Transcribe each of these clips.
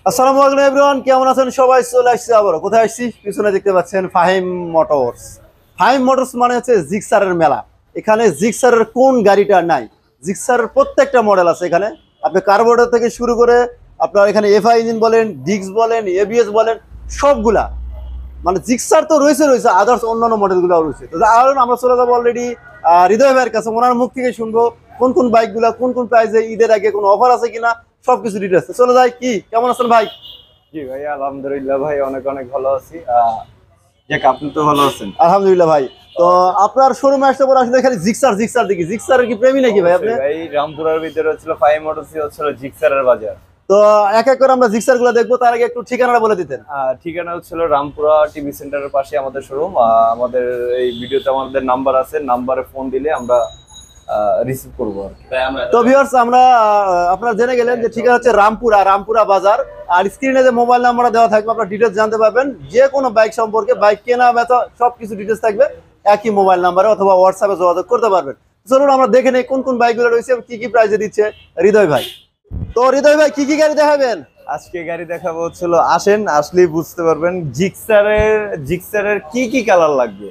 আসসালামু আলাইকুম এভরিওয়ান, কেমন আছেন সবাই? চলে আসছি আবার। কোথায় আসছি? পিছনে দেখতে পাচ্ছেন ফাহিম মোটরস। ফাহিম মোটরস মানে হচ্ছে জিক্সারের মেলা। এখানে জিক্সারের কোন গাড়িটা নাই? জিক্সারের প্রত্যেকটা মডেল আছে এখানে। আপনি কার্বোরেটর থেকে শুরু করে আপনার এখানে এফআই ইঞ্জিন বলেন, ডিক্স বলেন, এবিএস বলেন, সবগুলা। মানে জিক্সার তো রয়েছে রয়েছে, আদার্স অন্যান্য মডেলগুলো রয়েছে। তো আর আমরা চলে যাবো অলরেডি হৃদয় ভাইয়ের কাছে। ওনার মুখ থেকে শুনবো কোন কোন বাইকগুলা কোন কোন প্রাইসে, ঈদের আগে কোনো অফার আছে কিনা, সবকিছু ডিটেলস। চলে যাই। কি কেমন আছেন ভাই? জি ভাই, আলহামদুলিল্লাহ ভাই, অনেক অনেক ভালো আছি। যাক, আপনি তো ভালো আছেন? আলহামদুলিল্লাহ ভাই। তো আপনার শোরুমে আসতে পরে আসলে খালি জিক্সার জিক্সার দেখি। জিক্সারের কি প্রেমী নাকি ভাই আপনি? ভাই, রামপুরার ভিতরে হচ্ছিল ফাইভ মোটরসই হচ্ছিল জিক্সারের বাজার। তো এক এক করে আমরা জিক্সার গুলো দেখবো, তার আগে একটু ঠিকানাটা বলে দিতেন। ঠিকানা হচ্ছিল রামপুরা টিভি সেন্টারের পাশে আমাদের শোরুম। আমাদের এই ভিডিওতে আমাদের নাম্বার আছে, নাম্বারে ফোন দিলে আমরা রিসিভ করবো আর কি। তো ভিউয়ার্স, আমরা আপনারা জেনে গেলেন যে ঠিকানা হচ্ছে রামপুরা, রামপুরা বাজার। আর স্ক্রিনে যে মোবাইল নাম্বার দেওয়া থাকবে, আপনারা ডিটেলস জানতে পারবেন। যে কোনো বাইক সম্পর্কে, বাইক কেনা বেচা সবকিছু ডিটেলস থাকবে একই মোবাইল নাম্বারে, অথবা হোয়াটসঅ্যাপে যোগাযোগ করতে পারবেন। চলুন আমরা দেখে নেই কোন কোন বাইকগুলো রয়েছে এবং কি কি প্রাইসে দিচ্ছে হৃদয় ভাই। তো হৃদয় ভাই, কি কি গাড়ি দেখাবেন আজকে? গাড়ি দেখাবো হচ্ছিল, আসেন, আসলেই বুঝতে পারবেন জিক্সারের কি কি কালার লাগবে,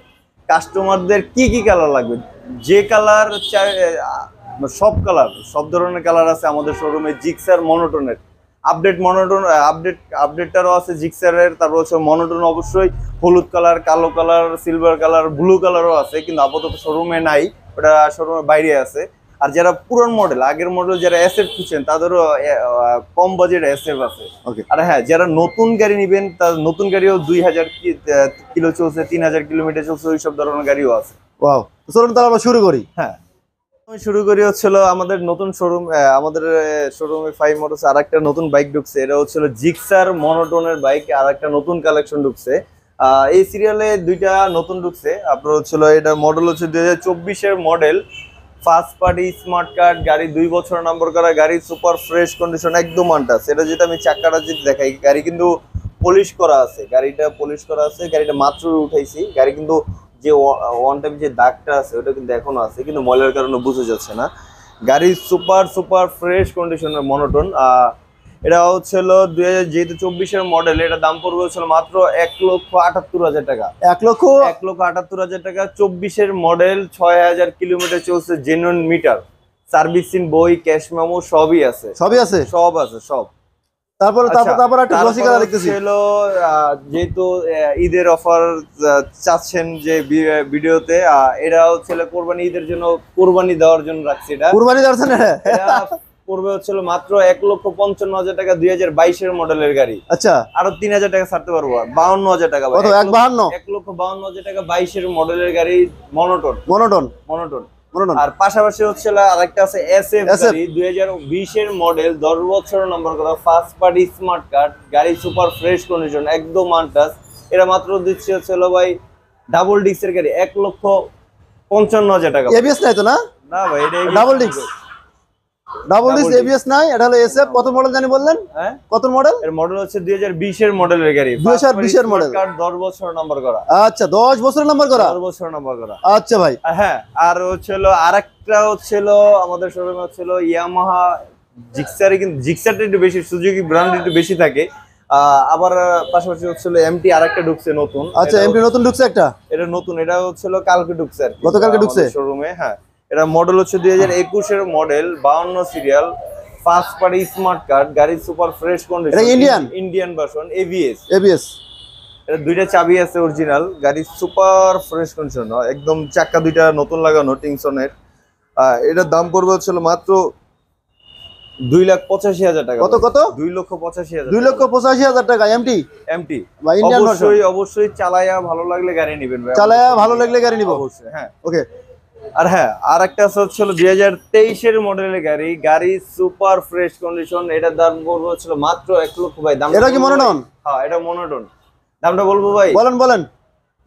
কাস্টমারদের কি কি কালার লাগবে। যে কালার চাই, সব কালার, সব ধরনের কালার আছে আমাদের শোরুমে। জিক্সার মনোটনের আপডেটটারও আছে জিক্সারের। তারপর হচ্ছে মনোটন অবশ্যই হলুদ কালার, কালো কালার, সিলভার কালার, ব্লু কালারও আছে, কিন্তু আপাতত শোরুমে নাই, ওটা শোরুমের বাইরে আছে। আর যারা পুরান মডেল, আগের মডেল যারা এসএফ খুঁজছেন, তাদেরও কম বাজেট এসএফ আছে। আর হ্যাঁ, যারা নতুন গাড়ি নিবেন, তার নতুন গাড়িও 2000 কিলো চলছে, 3000 কিলোমিটার চলছে, ওই সব ধরনের গাড়িও আছে। ওয়াও, চলুন তাহলে আমরা শুরু করি। হ্যাঁ, আমি শুরু করি হচ্ছিল আমাদের নতুন শোরুম। আমাদের শোরুমে ফাইভ মোটরস আর একটা নতুন বাইক ঢুকছে, এটা হচ্ছিল জিক্সার মনোটনের বাইক। আর একটা নতুন কালেকশন ঢুকছে, এই সিরিয়ালে দুইটা নতুন ঢুকছে। আপনার হচ্ছিল, এটা মডেল হচ্ছে 2024-এর model, first party smart card গাড়ি, 2 বছর নাম্বার করা গাড়ি, সুপার ফ্রেশ কন্ডিশন, একদম আনটাচ। এটা যেটা আমি চাকাটা যদি দেখাই, গাড়ি কিন্তু পলিশ করা আছে, গাড়িটা পলিশ করা আছে, গাড়িটা মাত্র উঠাইছি। গাড়ি কিন্তু যে ওয়ান টাইম যে দাগটা আছে, ওটা কিন্তু এখনো আছে, কিন্তু ময়লার কারণে বোঝা যাচ্ছে না। গাড়ি সুপার সুপার ফ্রেশ কন্ডিশনের মনোটন। এটা হচ্ছিল 2024-এর মডেল। এটা দাম পড়বে হচ্ছিল মাত্র 1,78,000 টাকা। 1,78,000 টাকা। 24-এর মডেল, 6000 কিলোমিটার চলছে, জেনুইন মিটার, সার্ভিসিং বই, ক্যাশ মেমো সবই আছে। সব আছে সব। তারপর একটা গ্লসি কালার দেখতেছি। যেহেতু ঈদের অফার চাচ্ছেন যে ভিডিওতে, এটা হচ্ছে কোরবানি ঈদের জন্য, কোরবানি দেওয়ার জন্য রাখছি। এটা কোরবানি দেওয়ার জন্য পড়বে হচ্ছিল মাত্র 1,55,000 টাকা। 2022-এর মডেলের গাড়ি। আচ্ছা, আরো 3000 টাকা ছাড়তে পারবো, 52,000 টাকা। 1,52,000 টাকা 22-এর মডেলের গাড়ি, মনোটন। আর পাশাপাশি হচ্ছে আরেকটা আছে এসএফ গাড়ি, 2020-এর মডেল, 10 বছর নম্বর করা, ফার্স্ট পার্টি স্মার্ট কার্ড গাড়ি, সুপার ফ্রেশ কন্ডিশন, একদম আনটাচ। এটা মাত্র দিচ্ছে হচ্ছিল ভাই, ডাবল ডিস্কের গাড়ি, 1,55,000 টাকা। এবিএস নাই তো? না ভাই, এটা ডাবল ডিস্ক এবিএস নাই। এটা হলো এসএফ। কত মডেল জানি বললেন? হ্যাঁ, কত মডেল? এর মডেল হচ্ছে 2020-এর মডেলের গাড়ি, 2020-এর মডেল, 10 বছর নাম্বার করা। আচ্ছা, 10 বছরের নাম্বার করা। 10 বছর নাম্বার করা। আচ্ছা ভাই। হ্যাঁ, আর হচ্ছিল আরেকটা হচ্ছিল আমাদের শোরুমে হচ্ছিল ইয়ামাহা জিক্সারে, কিন্তু জিক্সারটা একটু বেশি, সুজুকি ব্র্যান্ড একটু বেশি থাকে। আবার পাশাপাশি হচ্ছিল এমটি আরেকটা ঢুকছে নতুন। আচ্ছা, এমটি নতুন ঢুকছে একটা। এটা নতুন, এটা হচ্ছিল কালকে ঢুকছে আর কি, গতকালকে ঢুকছে শোরুমে। হ্যাঁ, এটা মডেল হচ্ছে 2021-এর model, 52 serial, first party smart card গাড়ি, super fresh condition, Indian version, ABS. এটা দুইটা চাবি আছে অরিজিনাল, গাড়ি সুপার ফ্রেশ কন্ডিশন, একদম চাকা দুইটা নতুন লাগানো টিংসনের। এটার দাম পড়বে হচ্ছিল মাত্র 2,85,000 টাকা। কত? 2,85,000। 2,85,000 টাকা। এমটি অবশ্যই চালায়া ভালো লাগলে গাড়ি নিবেন ভাই, চালায়া ভালো লাগলে গাড়ি নিব অবশ্যই। হ্যাঁ, ওকে। আর হ্যাঁ, আর একটা হচ্ছিল 2023-এর মডেলের গাড়ি, সুপার ফ্রেশ কন্ডিশন। এটার দাম বলবো হচ্ছিল মাত্র 1 লক্ষ ভাই। দাম এটা কি মনোটন? হ্যাঁ, এটা মনোটন। দামটা বলবো ভাই? বলেন।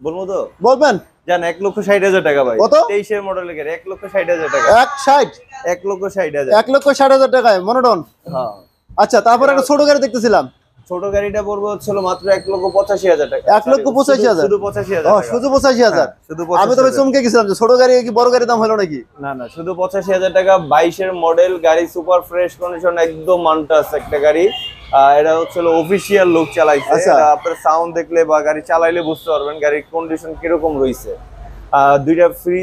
বলবো তো? বলবেন। জান, 1,60,000 টাকা ভাই। কত? 23-এর মডেলের গাড়ি, 1,60,000 টাকা। 1,60,000 1,60,000 টাকায় মনোটন। হ্যাঁ। আচ্ছা, তারপর একটা ছোট গাড়ি দেখতেছিলাম। ছোট গাড়িটা পড়বে হচ্ছিল মাত্র 1,85,000 টাকা। 1,85,000? শুধু 85,000। শুধু 85,000? আমি তো চমকে গেছিলাম যে ছোট গাড়ি কি বড় গাড়ির দাম হলো নাকি। না, শুধু 85,000 টাকা। 22-এর মডেল গাড়ি, সুপার ফ্রেশ কন্ডিশন, একদম আনটাচ একটা গাড়ি। এটা হচ্ছে অফিসিয়াল লুক চালাইছে। আচ্ছা। এটা আপনার সাউন্ড দেখলে বা গাড়ি চালাইলে বুঝতে পারবেন গাড়ির কন্ডিশন কিরকম রয়েছে। দুইটা ফ্রি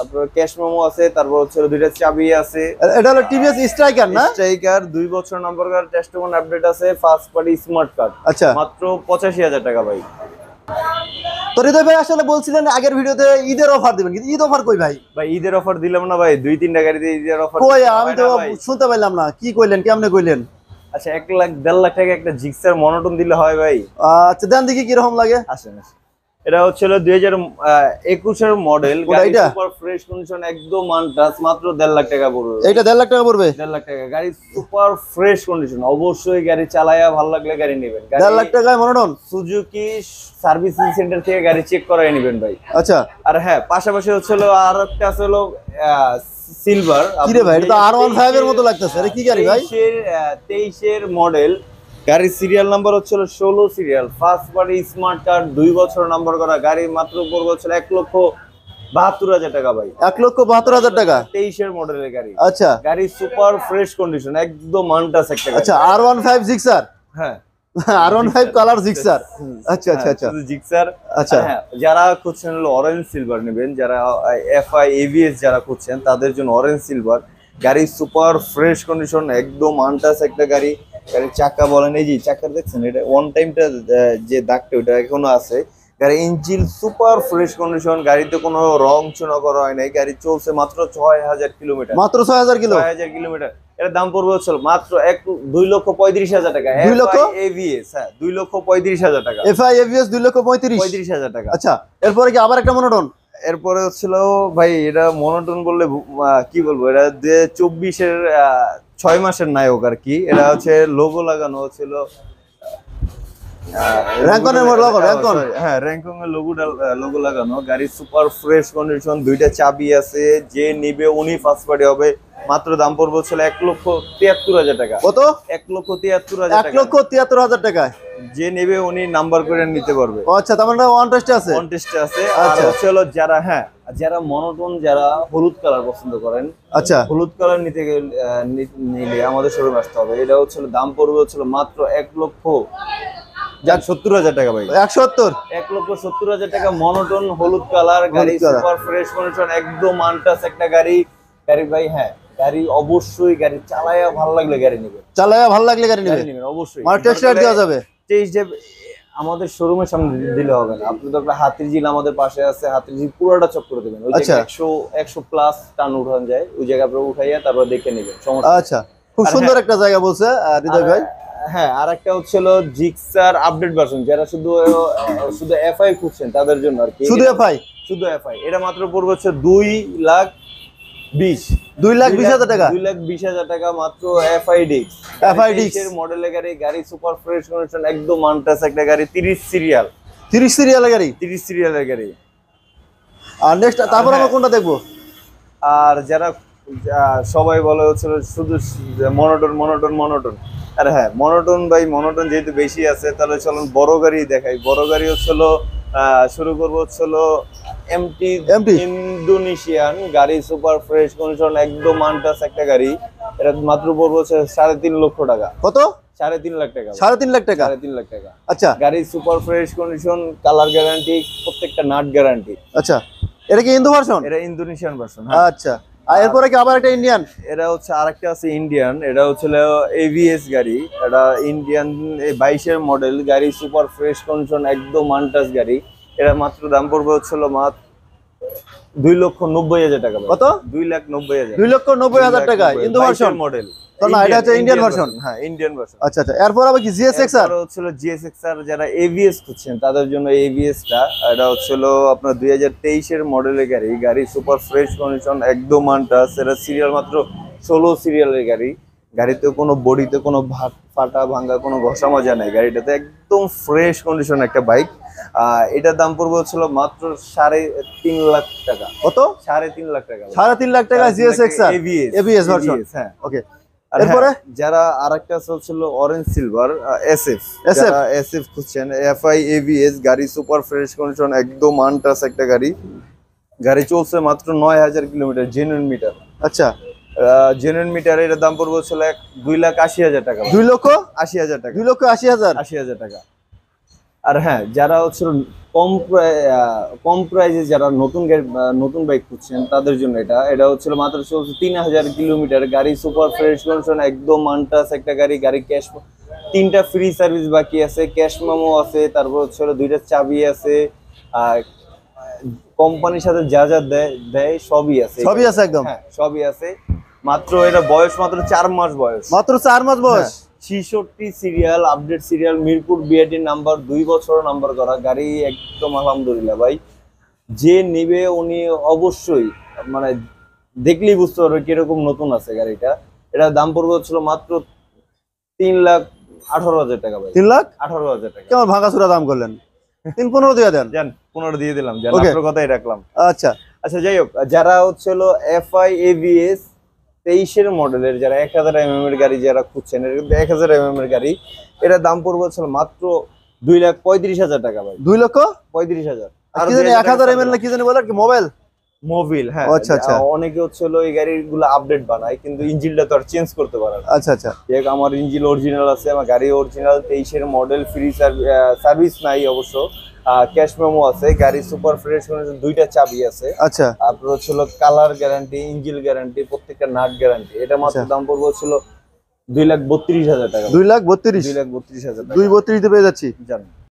আপনার ক্যাশ মেমো আছে, তারপর হচ্ছে দুইটা চাবি আছে। এটা হলো টিভিএস স্ট্রাইকার না? স্ট্রাইকার 2 বছর নাম্বার কার্ড, টেস্টমন আপডেট আছে, ফার্স্ট পার্টি স্মার্ট কার্ড। আচ্ছা। মাত্র 85,000 টাকা ভাই। তো হৃদয় ভাই আসলে বলছিলেন আগের ভিডিওতে ঈদের অফার দিবেন, কিন্তু ঈদ অফার কই ভাই? ভাই ঈদের অফার দিলাম না ভাই, 2-3টা গাড়িতে ঈদের অফার কই আমি তো শুনতে পাইলাম না, কি কইলেন, কেমনে কইলেন? আচ্ছা 1,00,000-1.5 লাখ টাকা একটা জিক্সার মনোটন দিলে হয় ভাই? আচ্ছা দেন দেখি কিরকম লাগে। আসেন। এটা হচ্ছে 2021 এর মডেল, গাড়ি সুপার ফ্রেশ কন্ডিশন, একদম আনটাচ, মাত্র 1.5 লাখ টাকা পড়বে। এইটা 1.5 লাখ টাকা পড়বে? 1.5 লাখ টাকা গাড়ি সুপার ফ্রেশ কন্ডিশন। অবশ্যই গাড়ি চালায়া ভালো লাগলে গাড়ি নেবেন। 1.5 লাখ টাকায় মনোটন? সুজুকি সার্ভিসিং সেন্টার থেকে গাড়ি চেক করাই নেবেন ভাই। আচ্ছা। আর হ্যাঁ, পাশাপাশি হচ্ছে আর একটা আছে সিলভার। কি রে ভাই, এটা তো R15 এর মতো লাগতেছে। এটা কি গাড়ি ভাই? 23 এর মডেল, গাড়ির সিরিয়াল নাম্বার হচ্ছে 16 serial, first party smart card, 2 বছর নাম্বার করা গাড়ি। মাত্র পড়বে হচ্ছে 1,72,000 টাকা ভাই। 1,72,000 টাকা? 23 এর মডেলের গাড়ি। আচ্ছা। গাড়ি সুপার ফ্রেশ কন্ডিশন, একদম আনটাচ একটা গাড়ি। আচ্ছা R15 জিক্সার? হ্যাঁ R15 কালার জিক্সার। আচ্ছা আচ্ছা আচ্ছা। শুধু জিক্সার। আচ্ছা। হ্যাঁ, যারা খুঁজছেন অরেঞ্জ সিলভার নেবেন, যারা এফআই এভিএস যারা খুঁজছেন তাদের জন্য অরেঞ্জ সিলভার। গাড়ি সুপার ফ্রেশ কন্ডিশন, একদম আনটাচ একটা গাড়ি। গাড়ির চাকা বলেন, এই যে চাকা দেখছেন, এটা ওয়ান টাইমটা যে দাগটা ওটা এখনো আছে। গাড়ি ইঞ্জিন সুপার ফ্রেশ কন্ডিশন, গাড়িতে কোনো রং চুনা করা হয় নাই। গাড়ি চলছে মাত্র 6,000 কিলোমিটার। মাত্র 6,000 কিলো? 6,000 কিলোমিটার। এর দাম পড়বে হচ্ছে মাত্র 2,35,000 টাকা। 2 লক্ষ এভিএস, হ্যাঁ 2,35,000 টাকা। FI ABS 2,35,000? 35,000 টাকা। আচ্ছা, এরপরে কি আবার একটা মনোটন? এরপরে হচ্ছিল ভাই, এটা মনোটন বললে কি বলবো, এটা 2024 এর 6 মাসের নায়ক আর কি। এটা হচ্ছে লোগো লাগানো হচ্ছিল র‍্যাঙ্কনের লোগো, র‍্যাঙ্কন। হ্যাঁ, র‍্যাঙ্কন এর লোগো লাগানো। গাড়ি সুপার ফ্রেশ কন্ডিশন, দুইটা চাবি আছে। যে নিবে উনি ফার্স্ট পার্টি হবে। মাত্র দাম পড়বে হচ্ছে 1,73,000 টাকা। কত? 1,73,000 টাকা। 1,73,000 টাকায় যে নেবে উনি নাম্বার করে নিতে পারবে। আচ্ছা, তার মানে ওয়ান টেস্ট আছে? ওয়ান টেস্ট আছে। আর হচ্ছে যারা, হ্যাঁ যারা মনোটন, যারা হলুদ কালার পছন্দ করেন, আচ্ছা, হলুদ কালার নিতে গেলে নিলে আমাদের শোরুমে আসতে হবে। এটা হচ্ছে দাম পড়বে হচ্ছে মাত্র 1,70,000 টাকা ভাই। 1,70,000 টাকা মনোটন হলুদ কালার গাড়ি, সুপার ফ্রেশ কন্ডিশন, একদম আনটাচ একটা গাড়ি। গাড়ি ভাই, হ্যাঁ গাড়ি অবশ্যই গাড়ি চালায়া ভালো লাগলে গাড়ি নেবেন। চালায়া ভালো লাগলে গাড়ি নেবেন অবশ্যই। মানে টেস্ট রাইড দেওয়া যাবে? টেস্ট ড্রাইভ আমাদের শোরুমের সামনে দিলে হবে না। আপনি তো আপনার হাতিরঝিল আমাদের পাশে আছে, হাতিরঝিল পুরোটা চক করে দেবেন। ওই যে 100 প্লাস টান উঠান যায়, ওই জায়গা আপনারা উঠাইয়া তারপর দেখে নেবেন, সমস্যা। আচ্ছা, খুব সুন্দর একটা জায়গা বলছে হৃদয় ভাই। হ্যাঁ, আর একটা হচ্ছিল জিক্সার আপডেট ভার্সন, যারা শুধু এফআই খুঁজছেন তাদের জন্য আর কি। শুধু এফআই? শুধু এফআই। এটা মাত্র পড়বে হচ্ছে 2,20,000 টাকা। 2,20,000 টাকা মাত্র। এফআই ডিক্স, এফআই ডিক্স এর মডেলের গাড়ি। গাড়ি সুপার ফ্রেশ কন্ডিশন, একদম আনটাচ একটা গাড়ি। 30 সিরিয়াল। 30 সিরিয়ালের গাড়ি? 30 সিরিয়ালের গাড়ি। আর নেক্সট, তারপর আমরা কোনটা দেখবো? আর যারা সবাই বলে হচ্ছে শুধু মনোটন মনোটন মনোটন। আর হ্যাঁ, মনোটন ভাই, মনোটন যেহেতু বেশি আছে, তাহলে চলুন বড় গাড়ি দেখাই। বড় গাড়ি হচ্ছিল শুরু করবো হচ্ছিল এমটি ইন্দোনেশিয়ান গাড়ি, সুপার ফ্রেশ কন্ডিশন, একদম আনটাচ একটা গাড়ি। এটা মাত্র পড়বো হচ্ছে 3.5 লক্ষ টাকা। কত? 3.5 লাখ টাকা। 3.5 লাখ টাকা? 3.5 লাখ টাকা। আচ্ছা। গাড়ি super fresh condition, colour guarantee, প্রত্যেকটা নাট গ্যারান্টি। আচ্ছা, এটা কি ইন্দো ভার্সন? এটা ইন্দোনেশিয়ান ভার্সন। আচ্ছা, আর এরপরে কি আবার একটা ইন্ডিয়ান? এটা হচ্ছে আরেকটা আছে ইন্ডিয়ান। এটা হচ্ছে এভিএস গাড়ি। এটা ইন্ডিয়ান 22 এর মডেল গাড়ি, সুপার ফ্রেশ কন্ডিশন, একদম আনটাচ গাড়ি। এটা মাত্র দাম পড়বে হচ্ছিল মাত্র 2,90,000 টাকা। কত? 2,90,000। 2,90,000 টাকা ইন্দো ভার্সন মডেল। তো না, এটা হচ্ছে ইন্ডিয়ান ভার্সন। হ্যাঁ, ইন্ডিয়ান ভার্সন। আচ্ছা আচ্ছা, এরপর আবার কি জিএসএক্সআর? এটা হচ্ছে জিএসএক্সআর, যারা এভিএস খুঁজছেন তাদের জন্য এভিএস টা। এটা হচ্ছে আপনার 2023 এর মডেলের গাড়ি। গাড়ি সুপার ফ্রেশ কন্ডিশন, একদম আনটাচ। এটা সিরিয়াল মাত্র 16 সিরিয়ালের গাড়ি। গাড়িতে কোনো বডিতে কোনো ফাটা ভাঙা কোনো ঘষা মাজা নাই। গাড়িটাতে একদম ফ্রেশ কন্ডিশন একটা বাইক। এটার দাম পড়বে হচ্ছিল মাত্র 3.5 লাখ টাকা। কত? 3.5 লাখ টাকা। 3.5 লাখ টাকা জিএসএক্সআর এবিএস ভার্সন। হ্যাঁ, ওকে। এরপরে যারা আরেকটা ছিল অরেঞ্জ সিলভার এসএফ, যারা এসএফ খুঁজছেন, এফআই এবিএস গাড়ি, সুপার ফ্রেশ কন্ডিশন, একদম আনটাচ একটা গাড়ি। গাড়ি চলছে মাত্র 9,000 কিলোমিটার জেনুইন মিটার। আচ্ছা, জেনুইন মিটার, এটার দাম পড়বে হচ্ছে 2,80,000 টাকা ভাই। 2,80,000 টাকা, 2,80,000 80,000 টাকা। আর হ্যাঁ, যারা হচ্ছে কম প্রাইজে যারা নতুন বাইক খুঁজছেন তাদের জন্য এটা হচ্ছে মাত্র চলছে 3,000 কিলোমিটার গাড়ি, সুপার ফ্রেশ কন্ডিশন, একদম আনটাচ একটা গাড়ি। গাড়ি ক্যাশ, 3টা ফ্রি সার্ভিস বাকি আছে, ক্যাশ মেমো আছে, তারপর হচ্ছে 2টা চাবি আছে, আর কোম্পানির সাথে যা যা দেয় সবই আছে। সবই আছে একদম। হ্যাঁ, সবই আছে। মাত্র এটা বয়স মাত্র 4 মাস বয়স। মাত্র 4 মাস বয়স। 66 serial, update serial, Mirpur BID number, 2 বছর নাম্বার করা গাড়ি। একদম আলহামদুলিল্লাহ ভাই, যে নিবে উনি অবশ্যই মানে দেখলেই বুঝতে পারবে কিরকম নতুন আছে গাড়িটা। এটা দাম পড়বে হচ্ছিল মাত্র 3,18,000 টাকা ভাই। 3,18,000 টাকা। কেমন ভাঙাচুরা দাম করলেন? 3,15 দিয়ে দেন। জান 15 দিয়ে দিলাম, জান Okay. আপনার কথাই রাখলাম। আচ্ছা, আচ্ছা, যাই হোক, যারা হচ্ছিল FI ABS 23-এর মডেলের, যারা 1000 mm এর গাড়ি যারা খুঁজছেন, এটা কিন্তু 1000 mm এর গাড়ি। এটা দাম পড়বে হচ্ছিল মাত্র 2,35,000 টাকা ভাই। 2,35,000 আর কি জানি 1000 ml না কি জানি বলে কি মোবাইল? মোবিল, হ্যাঁ। আচ্ছা, আচ্ছা। অনেকে হচ্ছিল এই গাড়িগুলো আপডেট বানায়, কিন্তু ইঞ্জিনটা তো আর চেঞ্জ করতে পারে না। আচ্ছা আচ্ছা। দেখ, আমার ইঞ্জিন অরিজিনাল আছে, আমার গাড়ি অরিজিনাল, 23-এর মডেল, ফ্রি সার্ভিস নাই অবশ্য, ক্যাশ মেমো আছে, গাড়ি সুপার ফ্রেশ, 2টা চাবি আছে। আচ্ছা, তারপর হচ্ছিল কালার গ্যারান্টি, ইঞ্জিন গ্যারান্টি, প্রত্যেকটা নাট গ্যারান্টি। এটা মাত্র আচ্ছা। দাম পড়বে হচ্ছিল 2,32,000 টাকা। 2,32,000 2,32,000 টাকা। 2,32 দিয়ে পেয়ে যাচ্ছি। জান।